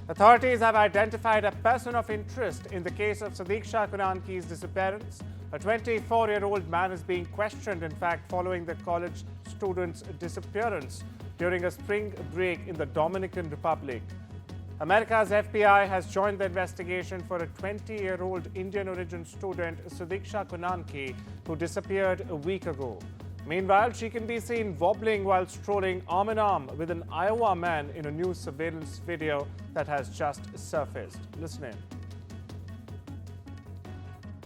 Authorities have identified a person of interest in the case of Sudiksha Konanki's disappearance. A 24-year-old man is being questioned, in fact, following the college student's disappearance during a spring break in the Dominican Republic. America's FBI has joined the investigation for a 20-year-old Indian-origin student, Sudiksha Konanki, who disappeared a week ago. Meanwhile, she can be seen wobbling while strolling arm in arm with an Iowa man in a new surveillance video that has just surfaced. Listen in.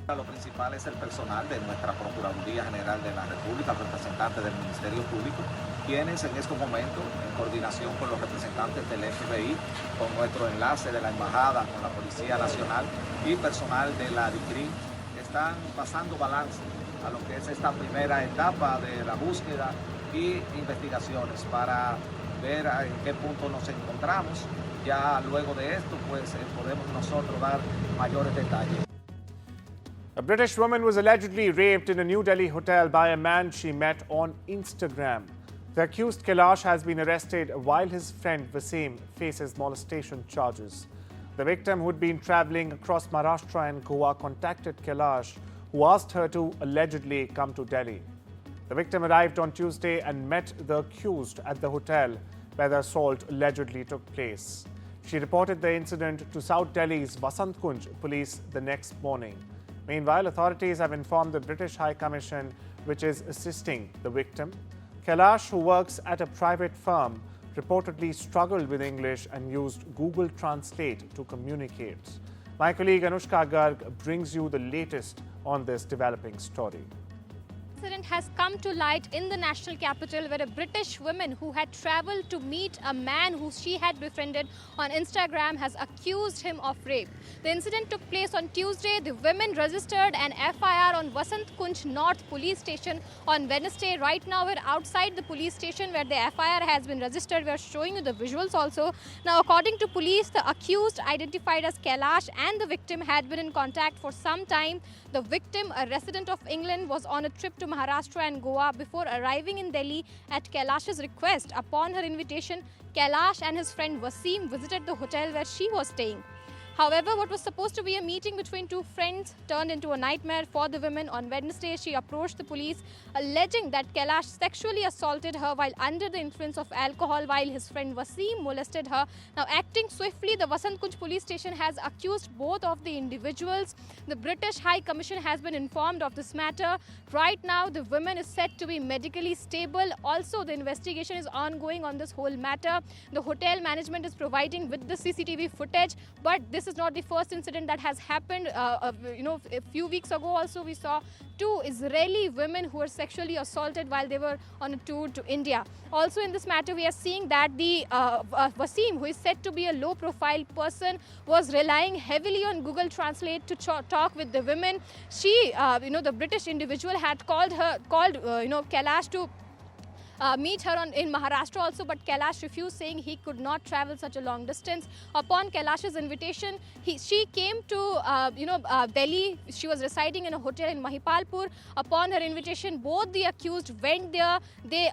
Lo principal es el personal de nuestra Procuraduría General de la República, representantes del Ministerio Público, quienes en estos momentos, en coordinación con los representantes del FBI, con nuestro enlace de la Embajada, con la Policía Nacional y personal de la DICRIM, están pasando balance a lo que es esta primera etapa de la búsqueda y investigaciones para ver en qué punto nos encontramos. Ya luego de esto, pues podemos nosotros dar mayores detalles. A British woman was allegedly raped in a New Delhi hotel by a man she met on Instagram. The accused Kailash has been arrested while his friend Wasim faces molestation charges. The victim, who had been travelling across Maharashtra and Goa, contacted Kailash, who asked her to allegedly come to Delhi. The victim arrived on Tuesday and met the accused at the hotel where the assault allegedly took place. She reported the incident to South Delhi's Vasant Kunj police the next morning. Meanwhile, authorities have informed the British High Commission, which is assisting the victim. Kailash, who works at a private firm, reportedly struggled with English and used Google Translate to communicate. My colleague Anushka Garg brings you the latest on this developing story. The incident has come to light in the national capital, where a British woman who had travelled to meet a man who she had befriended on Instagram has accused him of rape. The incident took place on Tuesday. The women registered an FIR on Vasant Kunj North Police Station on Wednesday. Right now we're outside the police station where the FIR has been registered. We're showing you the visuals also. Now, according to police, the accused, identified as Kailash, and the victim had been in contact for some time. The victim, a resident of England, was on a trip to Maharashtra and Goa before arriving in Delhi at Kailash's request. Upon her invitation, Kailash and his friend Wasim visited the hotel where she was staying. However, what was supposed to be a meeting between two friends turned into a nightmare for the women. On Wednesday, she approached the police, alleging that Kailash sexually assaulted her while under the influence of alcohol, while his friend Wasim molested her. Now, acting swiftly, the Vasant Kunj police station has accused both of the individuals. The British High Commission has been informed of this matter. Right now, the woman is said to be medically stable. Also, the investigation is ongoing on this whole matter. The hotel management is providing with the CCTV footage, but this is not the first incident that has happened. A few weeks ago also we saw two Israeli women who were sexually assaulted while they were on a tour to India. Also in this matter, we are seeing that the Wasim, who is said to be a low-profile person, was relying heavily on Google Translate to talk with the women. She, the British individual had called Kailash to meet her in Maharashtra also, but Kailash refused, saying he could not travel such a long distance. Upon Kailash's invitation, she came to Delhi. She was residing in a hotel in Mahipalpur. Upon her invitation, both the accused went there. They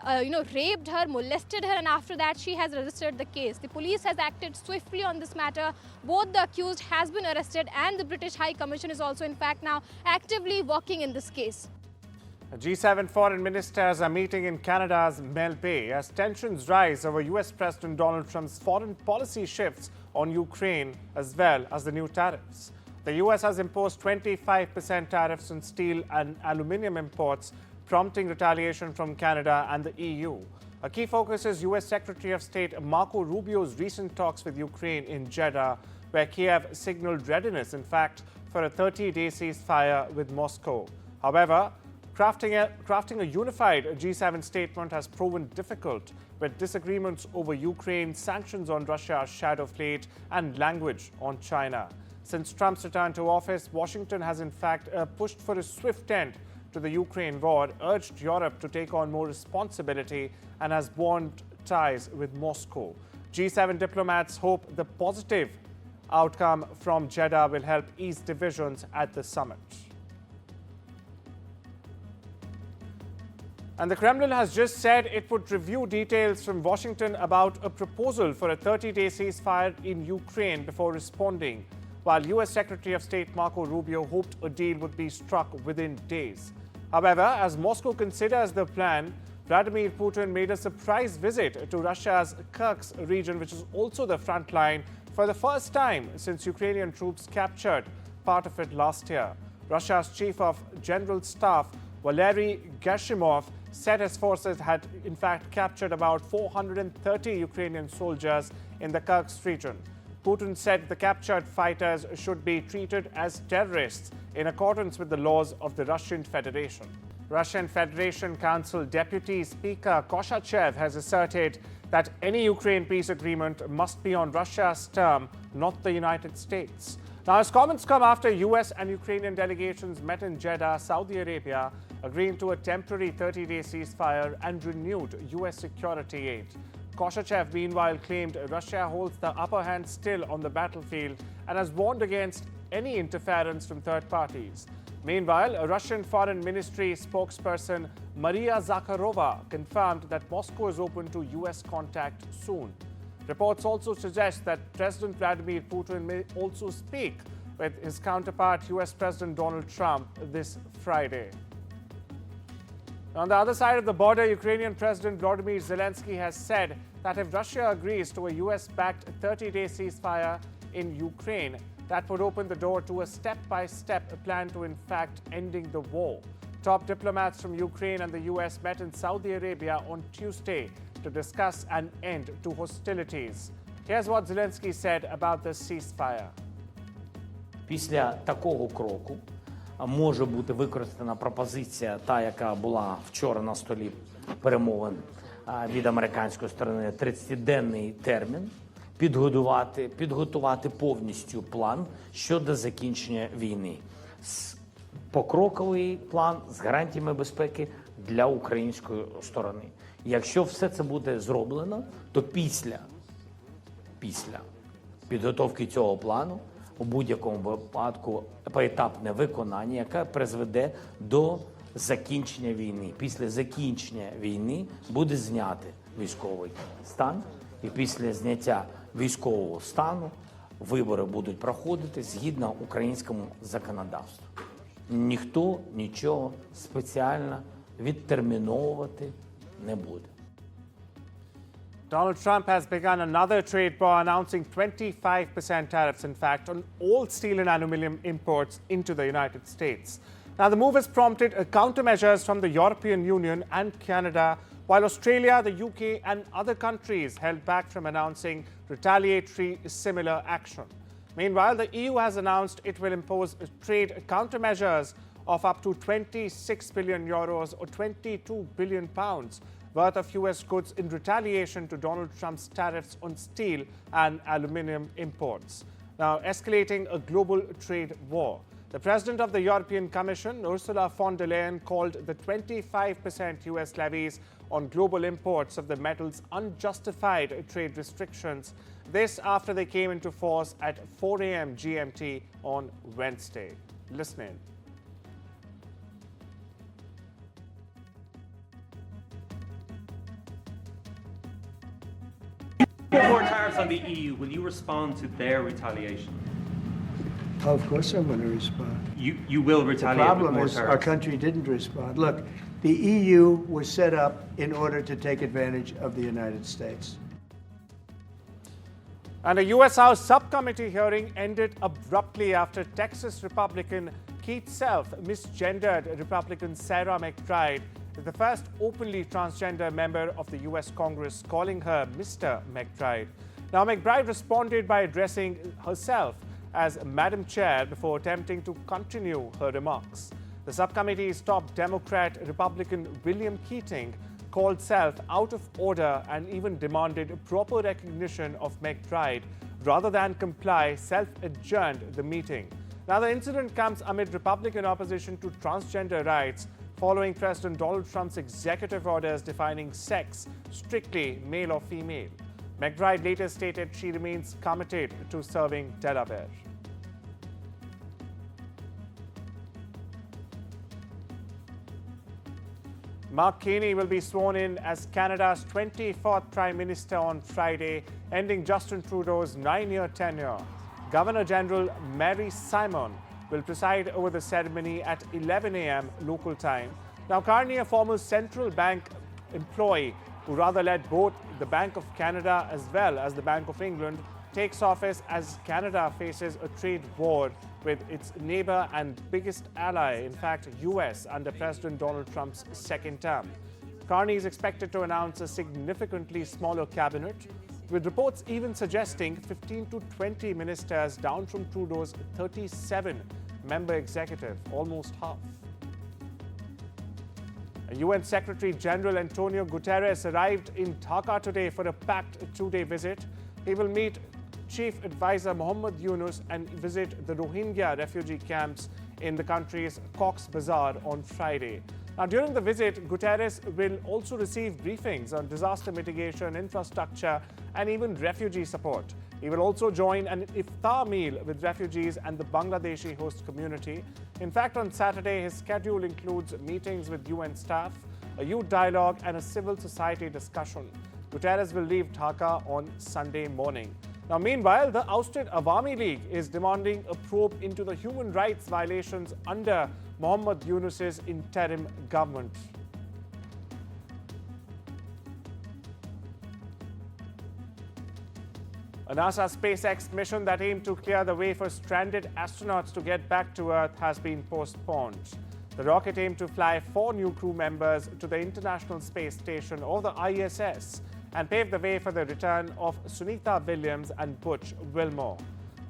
raped her, molested her, and after that she has registered the case. The police has acted swiftly on this matter. Both the accused has been arrested, and the British High Commission is also in fact now actively working in this case. G7 foreign ministers are meeting in Canada's Melbourne as tensions rise over US President Donald Trump's foreign policy shifts on Ukraine, as well as the new tariffs. The US has imposed 25% tariffs on steel and aluminium imports, prompting retaliation from Canada and the EU. A key focus is US Secretary of State Marco Rubio's recent talks with Ukraine in Jeddah, where Kiev signaled readiness, in fact, for a 30-day ceasefire with Moscow. However, crafting a unified G7 statement has proven difficult, with disagreements over Ukraine, sanctions on Russia, shadow fleet, and language on China. Since Trump's return to office, Washington has in fact pushed for a swift end to the Ukraine war, urged Europe to take on more responsibility, and has warned ties with Moscow. G7 diplomats hope the positive outcome from Jeddah will help ease divisions at the summit. And the Kremlin has just said it would review details from Washington about a proposal for a 30-day ceasefire in Ukraine before responding, while U.S. Secretary of State Marco Rubio hoped a deal would be struck within days. However, as Moscow considers the plan, Vladimir Putin made a surprise visit to Russia's Kursk region, which is also the front line, for the first time since Ukrainian troops captured part of it last year. Russia's Chief of General Staff, Valery Gershimov, said his forces had in fact captured about 430 Ukrainian soldiers in the Kursk region. Putin said the captured fighters should be treated as terrorists in accordance with the laws of the Russian Federation. Russian Federation Council Deputy Speaker Koshachev has asserted that any Ukraine peace agreement must be on Russia's term, not the United States. Now, his comments come after US and Ukrainian delegations met in Jeddah, Saudi Arabia, agreeing to a temporary 30-day ceasefire and renewed US security aid. Koshachev, meanwhile, claimed Russia holds the upper hand still on the battlefield and has warned against any interference from third parties. Meanwhile, a Russian Foreign Ministry spokesperson, Maria Zakharova, confirmed that Moscow is open to US contact soon. Reports also suggest that President Vladimir Putin may also speak with his counterpart, US President Donald Trump, this Friday. On the other side of the border, Ukrainian President Volodymyr Zelensky has said that if Russia agrees to a US-backed 30-day ceasefire in Ukraine, that would open the door to a step-by-step plan to, in fact, ending the war. Top diplomats from Ukraine and the US met in Saudi Arabia on Tuesday to discuss an end to hostilities. Here's what Zelensky said about the ceasefire. Після такого кроку може бути використана пропозиція, та, яка була вчора на столі перемовин від американської сторони, 30-денний термін, підготувати повністю план щодо закінчення війни. Покроковий план з гарантіями безпеки для української сторони. Якщо все це буде зроблено, то після підготовки цього плану у будь-якому випадку поетапне виконання, яке призведе до закінчення війни. Після закінчення війни буде знятий військовий стан, і після зняття військового стану вибори будуть проходити згідно українському законодавству. Ніхто нічого спеціально відтерміновувати не буде. Donald Trump has begun another trade war, announcing 25% tariffs, in fact, on all steel and aluminum imports into the United States. Now, the move has prompted countermeasures from the European Union and Canada, while Australia, the UK, and other countries held back from announcing retaliatory similar action. Meanwhile, the EU has announced it will impose trade countermeasures of up to 26 billion euros or 22 billion pounds worth of US goods in retaliation to Donald Trump's tariffs on steel and aluminum imports, now escalating a global trade war. The president of the European Commission, Ursula von der Leyen, called the 25% US levies on global imports of the metals unjustified trade restrictions. This after they came into force at 4 a.m. GMT on Wednesday. Listen in. More tariffs on the EU, will you respond to their retaliation? Of course I'm going to respond. You will The retaliate with problem more is our tariffs. country didn't respond. Look, the EU was set up in order to take advantage of the United States. And a U.S. House subcommittee hearing ended abruptly after Texas Republican Keith Self misgendered Republican Sarah McBride, the first openly transgender member of the U.S. Congress, calling her Mr. McBride. Now, McBride responded by addressing herself as Madam Chair before attempting to continue her remarks. The subcommittee's top Democrat Republican William Keating called Self out of order and even demanded proper recognition of McBride. Rather than comply, Self adjourned the meeting. Now, the incident comes amid Republican opposition to transgender rights following President Donald Trump's executive orders defining sex strictly male or female. McBride later stated she remains committed to serving Delaware. Mark Carney will be sworn in as Canada's 24th Prime Minister on Friday, ending Justin Trudeau's 9-year tenure. Governor-General Mary Simon will preside over the ceremony at 11 a.m. local time. Now, Carney, a former central bank employee who rather led both the Bank of Canada as well as the Bank of England, takes office as Canada faces a trade war with its neighbor and biggest ally, in fact, US, under President Donald Trump's second term. Carney is expected to announce a significantly smaller cabinet, with reports even suggesting 15 to 20 ministers, down from Trudeau's 37-member executive, almost half. UN Secretary General Antonio Guterres arrived in Dhaka today for a packed two-day visit. He will meet Chief Advisor Mohammad Yunus and visit the Rohingya refugee camps in the country's Cox's Bazar on Friday. Now, during the visit, Guterres will also receive briefings on disaster mitigation, infrastructure, and even refugee support. He will also join an iftar meal with refugees and the Bangladeshi host community. In fact, on Saturday, his schedule includes meetings with UN staff, a youth dialogue, and a civil society discussion. Guterres will leave Dhaka on Sunday morning. Now, meanwhile, the ousted Awami League is demanding a probe into the human rights violations under Mohammad Yunus's interim government. A NASA SpaceX mission that aimed to clear the way for stranded astronauts to get back to Earth has been postponed. The rocket aimed to fly 4 new crew members to the International Space Station, or the ISS, and pave the way for the return of Sunita Williams and Butch Wilmore.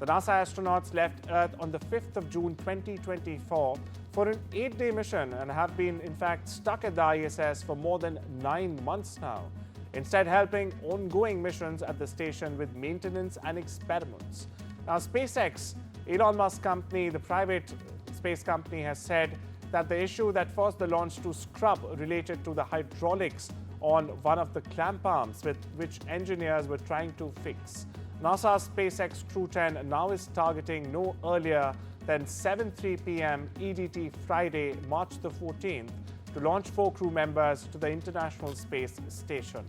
The NASA astronauts left Earth on the 5th of June 2024 for an 8-day mission and have been, in fact, stuck at the ISS for more than 9 months now, instead helping ongoing missions at the station with maintenance and experiments. Now, SpaceX, Elon Musk's company, the private space company, has said that the issue that forced the launch to scrub related to the hydraulics on one of the clamp arms, with which engineers were trying to fix. NASA's SpaceX Crew 10 now is targeting no earlier than 7:03 p.m. EDT Friday, March the 14th, to launch 4 crew members to the International Space Station.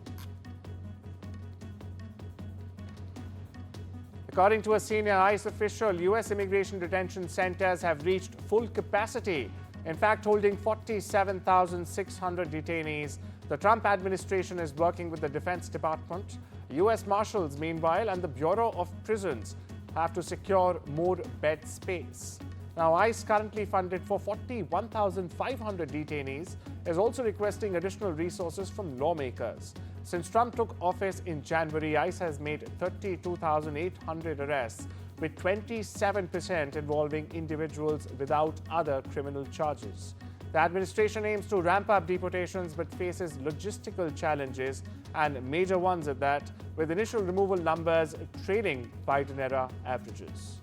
According to a senior ICE official, U.S. immigration detention centers have reached full capacity, in fact holding 47,600 detainees. The Trump administration is working with the Defense Department. U.S. Marshals, meanwhile, and the Bureau of Prisons have to secure more bed space. Now, ICE, currently funded for 41,500 detainees, is also requesting additional resources from lawmakers. Since Trump took office in January, ICE has made 32,800 arrests, with 27% involving individuals without other criminal charges. The administration aims to ramp up deportations but faces logistical challenges, and major ones at that, with initial removal numbers trailing Biden-era averages.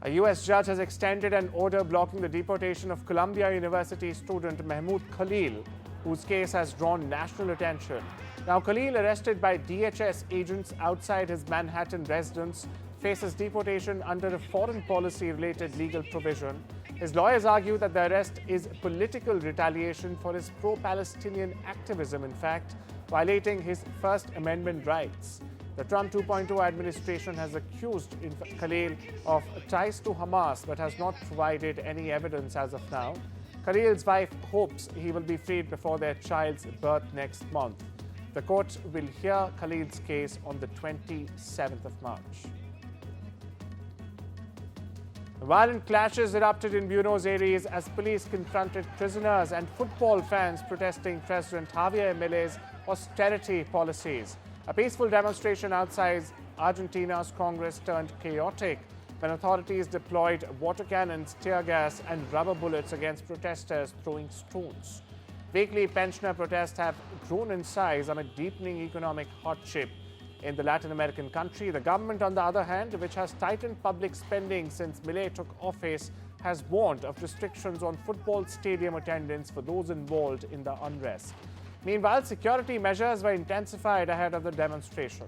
A U.S. judge has extended an order blocking the deportation of Columbia University student Mahmoud Khalil, whose case has drawn national attention. Now, Khalil, arrested by DHS agents outside his Manhattan residence, faces deportation under a foreign policy-related legal provision. His lawyers argue that the arrest is political retaliation for his pro-Palestinian activism, in fact, violating his First Amendment rights. The Trump 2.0 administration has accused Khalil of ties to Hamas but has not provided any evidence as of now. Khalil's wife hopes he will be freed before their child's birth next month. The court will hear Khalil's case on the 27th of March. Violent clashes erupted in Buenos Aires as police confronted prisoners and football fans protesting President Javier Milei's austerity policies. A peaceful demonstration outside Argentina's Congress turned chaotic when authorities deployed water cannons, tear gas, and rubber bullets against protesters throwing stones. Weekly pensioner protests have grown in size amid deepening economic hardship in the Latin American country. The government, on the other hand, which has tightened public spending since Milei took office, has warned of restrictions on football stadium attendance for those involved in the unrest. Meanwhile, security measures were intensified ahead of the demonstration.